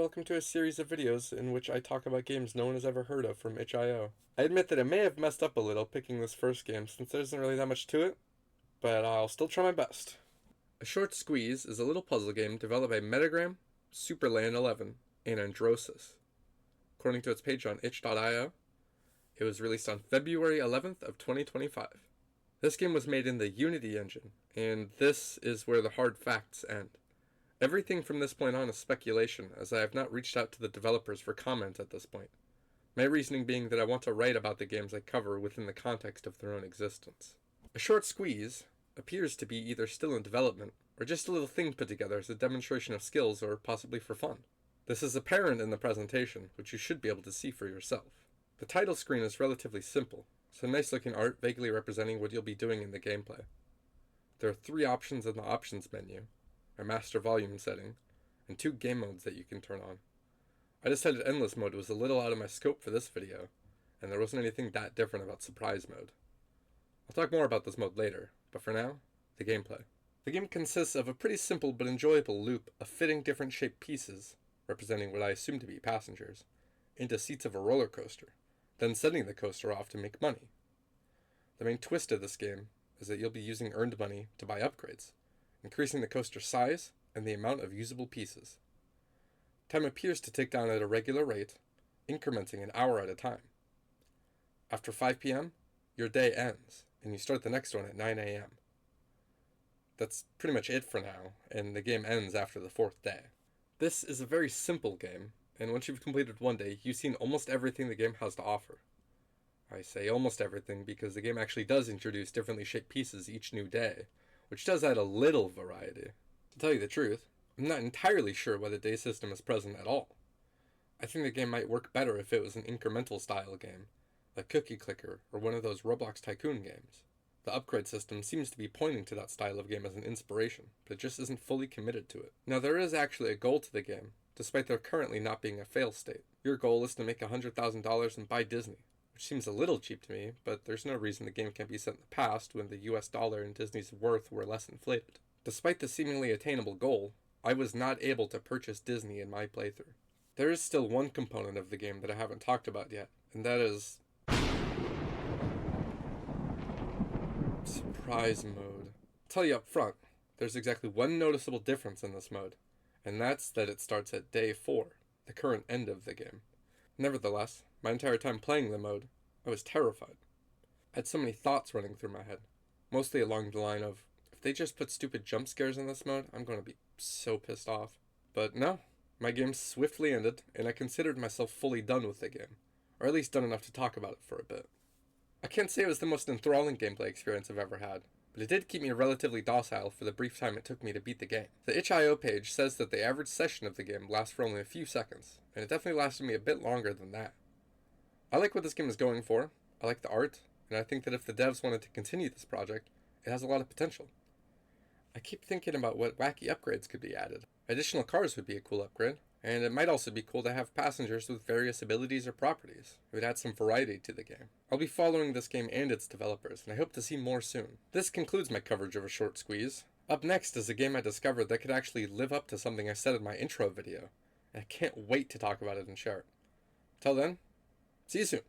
welcome to a series of videos in which I talk about games no one has ever heard of from itch.io. I admit that I may have messed up a little picking this first game since there isn't really that much to it, but I'll still try my best. A Short Squeeze is a little puzzle game developed by Metagram, Superland 11, and Androsis. According to its page on itch.io, it was released on February 11th of 2025. This game was made in the Unity engine, and this is where the hard facts end. Everything from this point on is speculation, as I have not reached out to the developers for comment at this point. My reasoning being that I want to write about the games I cover within the context of their own existence. A Short Squeeze appears to be either still in development, or just a little thing put together as a demonstration of skills or possibly for fun. This is apparent in the presentation, which you should be able to see for yourself. The title screen is relatively simple, some nice looking art vaguely representing what you'll be doing in the gameplay. There are 3 options in the options menu, a master volume setting, and 2 game modes that you can turn on. I decided endless mode was a little out of my scope for this video, and there wasn't anything that different about surprise mode. I'll talk more about this mode later, but for now, the gameplay. The game consists of a pretty simple but enjoyable loop of fitting different shaped pieces, representing what I assume to be passengers, into seats of a roller coaster, then sending the coaster off to make money. The main twist of this game is that you'll be using earned money to buy upgrades, increasing the coaster size and the amount of usable pieces. Time appears to tick down at a regular rate, incrementing an hour at a time. After 5 p.m., your day ends, and you start the next one at 9 a.m. That's pretty much it for now, and the game ends after the 4th day. This is a very simple game, and once you've completed one day, you've seen almost everything the game has to offer. I say almost everything because the game actually does introduce differently shaped pieces each new day, which does add a little variety. To tell you the truth, I'm not entirely sure why the day system is present at all. I think the game might work better if it was an incremental style game, like Cookie Clicker or one of those Roblox Tycoon games. The upgrade system seems to be pointing to that style of game as an inspiration, but it just isn't fully committed to it. Now there is actually a goal to the game, despite there currently not being a fail state. Your goal is to make $100,000 and buy Disney, which seems a little cheap to me, but there's no reason the game can't be set in the past when the US dollar and Disney's worth were less inflated. Despite the seemingly attainable goal, I was not able to purchase Disney in my playthrough. There is still one component of the game that I haven't talked about yet, and that is surprise mode. I'll tell you up front, there's exactly one noticeable difference in this mode, and that's that it starts at day 4, the current end of the game. Nevertheless, my entire time playing the mode, I was terrified. I had so many thoughts running through my head, mostly along the line of, if they just put stupid jump scares in this mode, I'm going to be so pissed off. But no, my game swiftly ended, and I considered myself fully done with the game, or at least done enough to talk about it for a bit. I can't say it was the most enthralling gameplay experience I've ever had, but it did keep me relatively docile for the brief time it took me to beat the game. The itch.io page says that the average session of the game lasts for only a few seconds, and it definitely lasted me a bit longer than that. I like what this game is going for, I like the art, and I think that if the devs wanted to continue this project, it has a lot of potential. I keep thinking about what wacky upgrades could be added. Additional cars would be a cool upgrade, and it might also be cool to have passengers with various abilities or properties. It would add some variety to the game. I'll be following this game and its developers, and I hope to see more soon. This concludes my coverage of A Short Squeeze. Up next is a game I discovered that could actually live up to something I said in my intro video, and I can't wait to talk about it and share it. Till then, see you soon.